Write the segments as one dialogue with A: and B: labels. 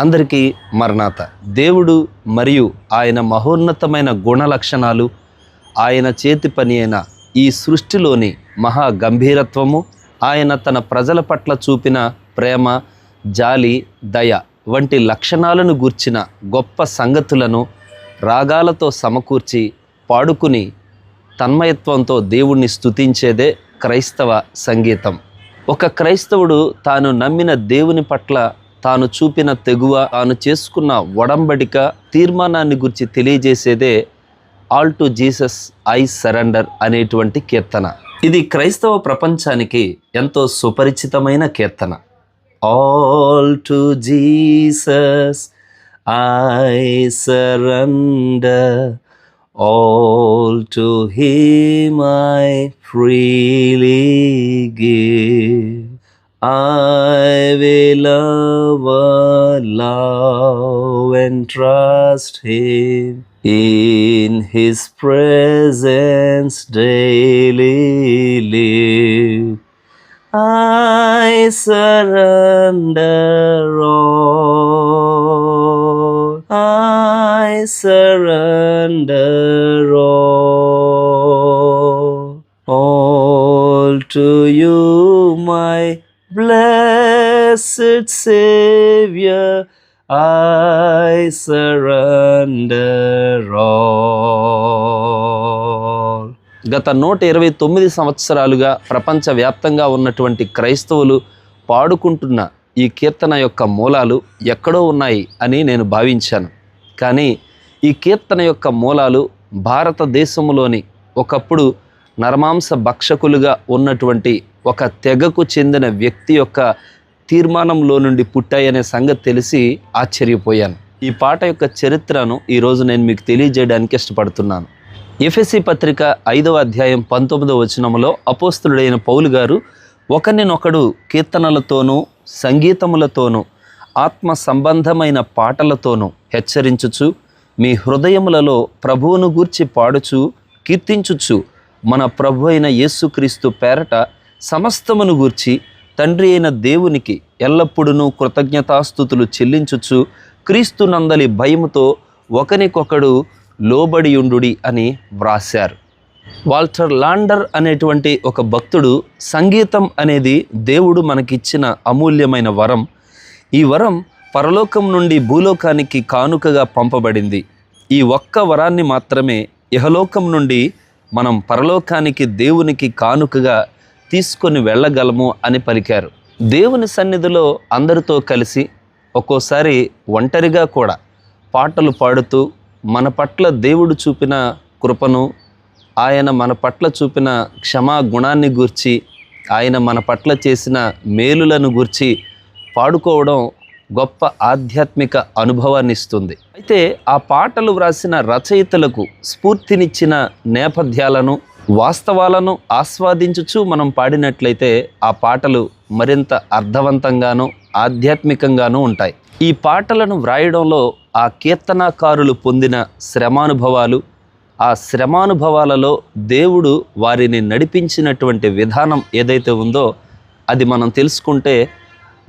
A: అందరికీ మరణాత. దేవుడు మరియు ఆయన మహోన్నతమైన గుణ లక్షణాలు, ఆయన చేతి పని అయిన ఈ సృష్టిలోని మహా గంభీరత్వము, ఆయన తన ప్రజల పట్ల చూపిన ప్రేమ, జాలి, దయ వంటి లక్షణాలను గూర్చిన గొప్ప సంగతులను రాగాలతో సమకూర్చి పాడుకుని తన్మయత్వంతో దేవుణ్ణి స్తుతించేదే క్రైస్తవ సంగీతం. ఒక క్రైస్తవుడు తాను నమ్మిన దేవుని పట్ల తాను చూపిన తెగువ, తాను చేసుకున్న ఒడంబడిక, తీర్మానాన్ని గురించి తెలియజేసేదే all to Jesus I surrender అనేటువంటి కీర్తన. ఇది క్రైస్తవ ప్రపంచానికి ఎంతో సుపరిచితమైన కీర్తన. All to Jesus I surrender, all to him I freely give. I will love and trust him, in his presence daily live. I surrender all, I surrender all to you, my blessed Savior. I surrender all. గత 129 సంవత్సరాలుగా ప్రపంచవ్యాప్తంగా ఉన్నటువంటి క్రైస్తవులు పాడుకుంటున్న ఈ కీర్తన యొక్క మూలాలు ఎక్కడో ఉన్నాయి అని నేను భావించాను. కానీ ఈ కీర్తన యొక్క మూలాలు భారతదేశంలోని ఒకప్పుడు నరమాంస భక్షకులుగా ఉన్నటువంటి ఒక తెగకు చెందిన వ్యక్తి యొక్క తీర్మానంలో నుండి పుట్టాయనే సంగతి తెలిసి ఆశ్చర్యపోయాను. ఈ పాట యొక్క చరిత్రను ఈరోజు నేను మీకు తెలియజేయడానికి ఇష్టపడుతున్నాను. ఎఫెసీ పత్రిక 5వ అధ్యాయం 19వ వచనములో అపోస్తలుడైన పౌలు గారు ఒకరినొకడు కీర్తనలతోనూ సంగీతములతోనూ ఆత్మ సంబంధమైన పాటలతోనూ హెచ్చరించుచు మీ హృదయములలో ప్రభువును గూర్చి పాడుచు కీర్తించుచు మన ప్రభు అయిన యేసుక్రీస్తు పేరట సమస్తమును గూర్చి తండ్రి అయిన దేవునికి ఎల్లప్పుడూ కృతజ్ఞతాస్తుతులు చెల్లించుచు క్రీస్తు నందలి భయముతో ఒకనికొకడు లోబడియుండుడి అని వ్రాశారు. వాల్టర్ లాండర్ అనేటువంటి ఒక భక్తుడు సంగీతం అనేది దేవుడు మనకిచ్చిన అమూల్యమైన వరం. ఈ వరం పరలోకం నుండి భూలోకానికి కానుకగా పంపబడింది. ఈ ఒక్క వరాన్ని మాత్రమే ఇహలోకం నుండి మనం పరలోకానికి దేవునికి కానుకగా తీసుకొని వెళ్ళగలము అని పలికారు. దేవుని సన్నిధిలో అందరితో కలిసి, ఒక్కోసారి ఒంటరిగా కూడా పాటలు పాడుతూ మన పట్ల దేవుడు చూపిన కృపను, ఆయన మన పట్ల చూపిన క్షమా గుణాన్ని గూర్చి, ఆయన మన పట్ల చేసిన మేలులను గూర్చి పాడుకోవడం గొప్ప ఆధ్యాత్మిక అనుభవాన్ని ఇస్తుంది. అయితే ఆ పాటలు వ్రాసిన రచయితలకు స్ఫూర్తినిచ్చిన నేపథ్యాలను, వాస్తవాలను ఆస్వాదించుచు మనం పాడినట్లయితే ఆ పాటలు మరింత అర్థవంతంగాను ఆధ్యాత్మికంగానూ ఉంటాయి. ఈ పాటలను వ్రాయడంలో ఆ కీర్తనాకారులు పొందిన శ్రమానుభవాలు, ఆ శ్రమానుభవాలలో దేవుడు వారిని నడిపించినటువంటి విధానం ఏదైతే ఉందో అది మనం తెలుసుకుంటే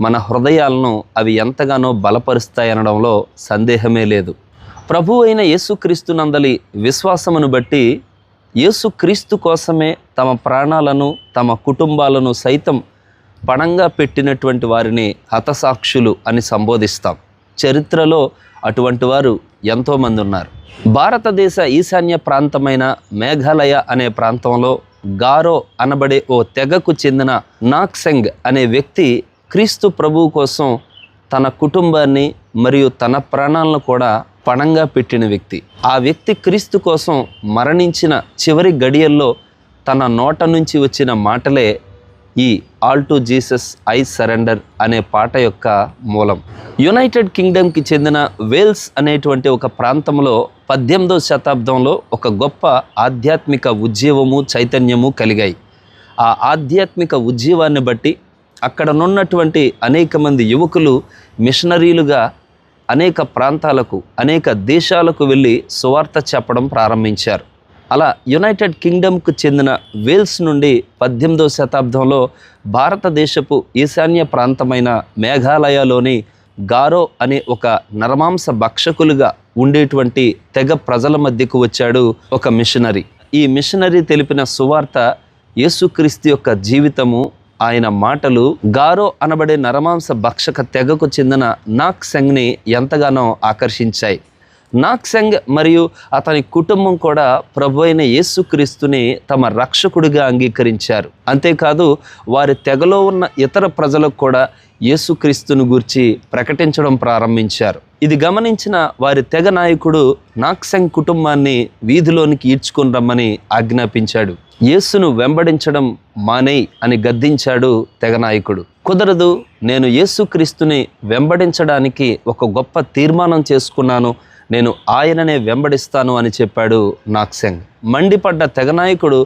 A: మన హృదయాలను అవి ఎంతగానో బలపరుస్తాయనడంలో సందేహమే లేదు. ప్రభు అయిన యేసుక్రీస్తు నందలి విశ్వాసమును బట్టి యేసుక్రీస్తు కోసమే తమ ప్రాణాలను, తమ కుటుంబాలను సైతం పణంగా పెట్టినటువంటి వారిని హతసాక్షులు అని సంబోధిస్తాం. చరిత్రలో అటువంటి వారు ఎంతోమంది ఉన్నారు. భారతదేశ ఈశాన్య ప్రాంతమైన మేఘాలయ అనే ప్రాంతంలో గారో అనబడే ఓ తెగకు చెందిన నాక్సెంగ్ అనే వ్యక్తి క్రీస్తు ప్రభువు కోసం తన కుటుంబాన్ని మరియు తన ప్రాణాలను కూడా పణంగా పెట్టిన వ్యక్తి. ఆ వ్యక్తి క్రీస్తు కోసం మరణించిన చివరి గడియల్లో తన నోట నుంచి వచ్చిన మాటలే ఈ all to Jesus I surrender అనే పాట యొక్క మూలం. యునైటెడ్ కింగ్డమ్కి చెందిన వేల్స్ అనేటువంటి ఒక ప్రాంతంలో 18వ శతాబ్దంలో ఒక గొప్ప ఆధ్యాత్మిక ఉజ్జీవము, చైతన్యము కలిగాయి. ఆ ఆధ్యాత్మిక ఉజ్జీవాన్ని బట్టి అక్కడనున్నటువంటి అనేక మంది యువకులు మిషనరీలుగా అనేక ప్రాంతాలకు, అనేక దేశాలకు వెళ్ళి సువార్త చెప్పడం ప్రారంభించారు. అలా యునైటెడ్ కింగ్డమ్కు చెందిన వేల్స్ నుండి 18వ శతాబ్దంలో భారతదేశపు ఈశాన్య ప్రాంతమైన మేఘాలయలోని గారో అనే ఒక నరమాంస భక్షకులుగా ఉండేటువంటి తెగ ప్రజల మధ్యకు వచ్చాడు ఒక మిషనరీ. ఈ మిషనరీ తెలిపిన సువార్త, యేసుక్రీస్తు యొక్క జీవితము, ఆయన మాటలు గారో అనబడే నరమాంస భక్షక తెగకు చెందిన నాక్సెంగ్ని ఎంతగానో ఆకర్షించాయి. నాక్సెంగ్ మరియు అతని కుటుంబం కూడా ప్రభు అయిన యేసుక్రీస్తుని తమ రక్షకుడిగా అంగీకరించారు. అంతేకాదు వారి తెగలో ఉన్న ఇతర ప్రజలకు కూడా యేసుక్రీస్తుని గూర్చి ప్రకటించడం ప్రారంభించారు. ఇది గమనించిన వారి తెగ నాయకుడు నాక్సెంగ్ కుటుంబాన్ని వీధిలోనికి ఈడ్చుకొని రమ్మని ఆజ్ఞాపించాడు. యేసును వెంబడించడం మానేయ్ అని గద్దించాడు తెగ నాయకుడు. కుదరదు, నేను యేసుక్రీస్తుని వెంబడించడానికి ఒక గొప్ప తీర్మానం చేసుకున్నాను, నేను ఆయననే వెంబడిస్తాను అని చెప్పాడు నాక్సెంగ్. మండిపడ్డ తెగనాయకుడు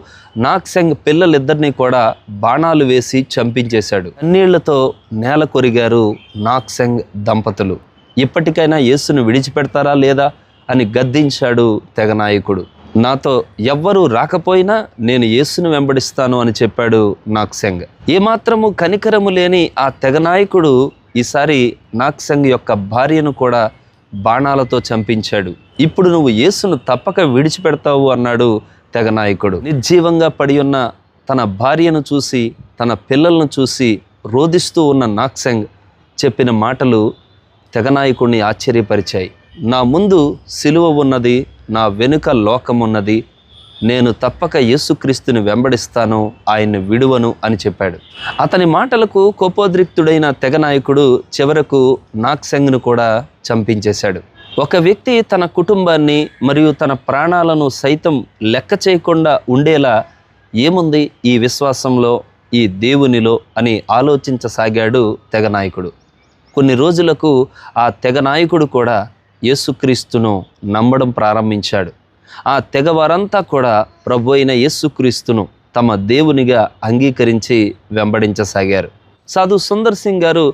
A: నాక్సెంగ్ పిల్లలిద్దరినీ కూడా బాణాలు వేసి చంపించేశాడు. కన్నీళ్లతో నేల కొరిగారు నాక్సెంగ్ దంపతులు. ఇప్పటికైనా యేసును విడిచిపెడతారా లేదా అని గద్దించాడు తెగనాయకుడు. నాతో ఎవ్వరూ రాకపోయినా నేను యేసును వెంబడిస్తాను అని చెప్పాడు నాక్సెంగ్. ఏమాత్రము కనికరము లేని ఆ తెగనాయకుడు ఈసారి నాక్సెంగ్ యొక్క భార్యను కూడా బాణాలతో చంపించాడు. ఇప్పుడు నువ్వు యేసును తప్పక విడిచిపెడతావు అన్నాడు తెగనాయకుడు. నిర్జీవంగా పడి ఉన్న తన భార్యను చూసి, తన పిల్లలను చూసి రోదిస్తూ ఉన్న నాక్సెంగ్ చెప్పిన మాటలు తెగనాయకుడిని ఆశ్చర్యపరిచాయి. నా ముందు సిలువ ఉన్నది, నా వెనుక లోకం ఉన్నది, నేను తప్పక యేసుక్రీస్తుని వెంబడిస్తాను, ఆయన్ని విడువను అని చెప్పాడు. అతని మాటలకు కోపోద్రిక్తుడైన తెగనాయకుడు చివరకు నాక్సెంగ్ను కూడా చంపించేశాడు. ఒక వ్యక్తి తన కుటుంబాన్ని మరియు తన ప్రాణాలను సైతం లెక్క చేయకుండా ఉండేలా ఏముంది ఈ విశ్వాసంలో, ఈ దేవునిలో అని ఆలోచించసాగాడు తెగనాయకుడు. కొన్ని రోజులకు ఆ తెగనాయకుడు కూడా యేసుక్రీస్తును నమ్మడం ప్రారంభించాడు. ఆ తెగవారంతా కూడా ప్రభు అయిన యేసుక్రీస్తును తమ దేవునిగా అంగీకరించి వెంబడించసాగారు. సాధు సుందర్ సింగ్ గారు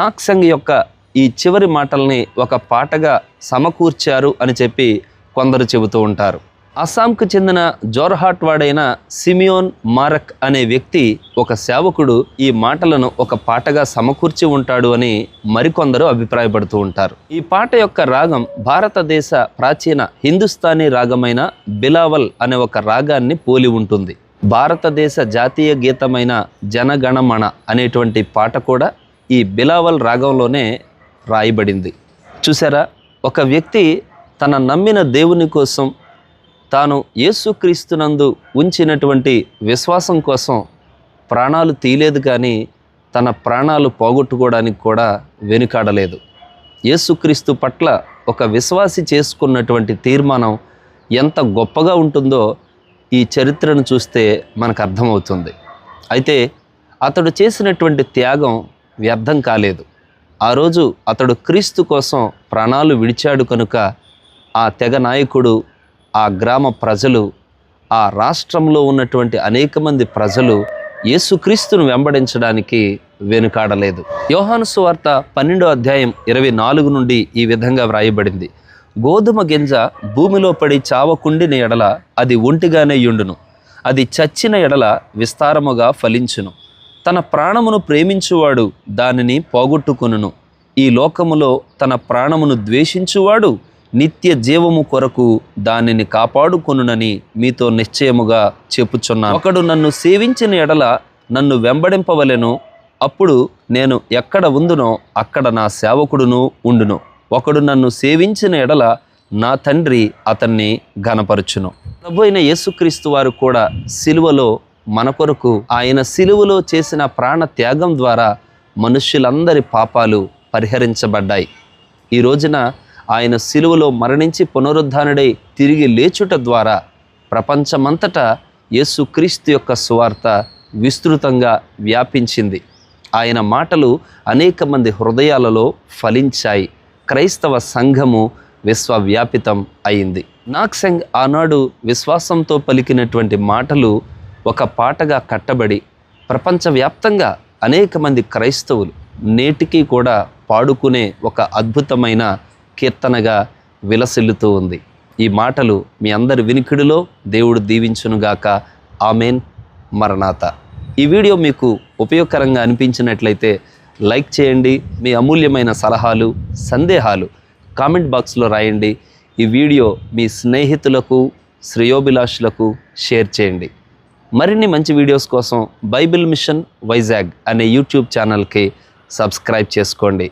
A: నాక్సెంగ్ యొక్క ఈ చివరి మాటల్ని ఒక పాటగా సమకూర్చారు అని చెప్పి కొందరు చెబుతూ ఉంటారు. అస్సాంకు చెందిన జోర్హాట్ వాడైన సిమియోన్ మారక్ అనే వ్యక్తి, ఒక సేవకుడు, ఈ మాటలను ఒక పాటగా సమకూర్చి ఉంటాడు అని మరికొందరు అభిప్రాయపడుతూ ఉంటారు. ఈ పాట యొక్క రాగం భారతదేశ ప్రాచీన హిందుస్థానీ రాగమైన బిలావల్ అనే ఒక రాగాన్ని పోలి ఉంటుంది. భారతదేశ జాతీయ గీతమైన జనగణమణ అనేటువంటి పాట కూడా ఈ బిలావల్ రాగంలోనే రాయబడింది. చూసారా, ఒక వ్యక్తి తన నమ్మిన దేవుని కోసం, తాను యేసుక్రీస్తునందు ఉంచినటువంటి విశ్వాసం కోసం ప్రాణాలు తీయలేదు, కానీ తన ప్రాణాలు పోగొట్టుకోవడానికి కూడా వెనుకాడలేదు. యేసుక్రీస్తు పట్ల ఒక విశ్వాసి చేసుకున్నటువంటి తీర్మానం ఎంత గొప్పగా ఉంటుందో ఈ చరిత్రను చూస్తే మనకు అర్థమవుతుంది. అయితే అతడు చేసినటువంటి త్యాగం వ్యర్థం కాలేదు. ఆ రోజు అతడు క్రీస్తు కోసం ప్రాణాలు విడిచాడు కనుక ఆ తెగ నాయకుడు, ఆ గ్రామ ప్రజలు, ఆ రాష్ట్రంలో ఉన్నటువంటి అనేక మంది ప్రజలు యేసుక్రీస్తును వెంబడించడానికి వెనుకాడలేదు. యోహాను సువార్త 12వ అధ్యాయం 24 నుండి ఈ విధంగా వ్రాయబడింది. గోధుమ గింజ భూమిలో పడి చావకుండిన ఎడల అది ఒంటిగానే యుండును, అది చచ్చిన ఎడల విస్తారముగా ఫలించును. తన ప్రాణమును ప్రేమించువాడు దానిని పోగొట్టుకొనును. ఈ లోకములో తన ప్రాణమును ద్వేషించువాడు నిత్య జీవము కొరకు దానిని కాపాడుకొనునని మీతో నిశ్చయముగా చెప్పుచున్నాను. ఒకడు నన్ను సేవించిన ఎడల నన్ను వెంబడింపవలెను, అప్పుడు నేను ఎక్కడ ఉందునో అక్కడ నా సేవకుడును ఉండును. ఒకడు నన్ను సేవించిన ఎడల నా తండ్రి అతన్ని ఘనపరచును. ప్రభు అయిన యేసుక్రీస్తు వారు కూడా సిలువలో మన కొరకు, ఆయన సిలువలో చేసిన ప్రాణ త్యాగం ద్వారా మనుష్యులందరి పాపాలు పరిహరించబడ్డాయి. ఈ రోజున ఆయన సిలువలో మరణించి పునరుద్ధానుడై తిరిగి లేచుట ద్వారా ప్రపంచమంతటా యేసుక్రీస్తు యొక్క సువార్త విస్తృతంగా వ్యాపించింది. ఆయన మాటలు అనేక మంది హృదయాలలో ఫలించాయి. క్రైస్తవ సంఘము విశ్వవ్యాపితం అయింది. నాక్సెంగ్ ఆనాడు విశ్వాసంతో పలికినటువంటి మాటలు ఒక పాటగా కట్టబడి ప్రపంచవ్యాప్తంగా అనేక మంది క్రైస్తవులు నేటికి కూడా పాడుకునే ఒక అద్భుతమైన కీర్తనగా విలసిల్లుతూ ఉంది. ఈ మాటలు మీ అందరి వినికిడిలో దేవుడు దీవించునుగాక. ఆమెన్. మరణాత. ఈ వీడియో మీకు ఉపయోగకరంగా అనిపించినట్లయితే లైక్ చేయండి. మీ అమూల్యమైన సలహాలు, సందేహాలు కామెంట్ బాక్స్లో రాయండి. ఈ వీడియో మీ స్నేహితులకు, శ్రేయోభిలాషులకు షేర్ చేయండి. మరిన్ని మంచి వీడియోస్ కోసం బైబిల్ మిషన్ వైజాగ్ అనే యూట్యూబ్ ఛానల్కి సబ్స్క్రైబ్ చేసుకోండి.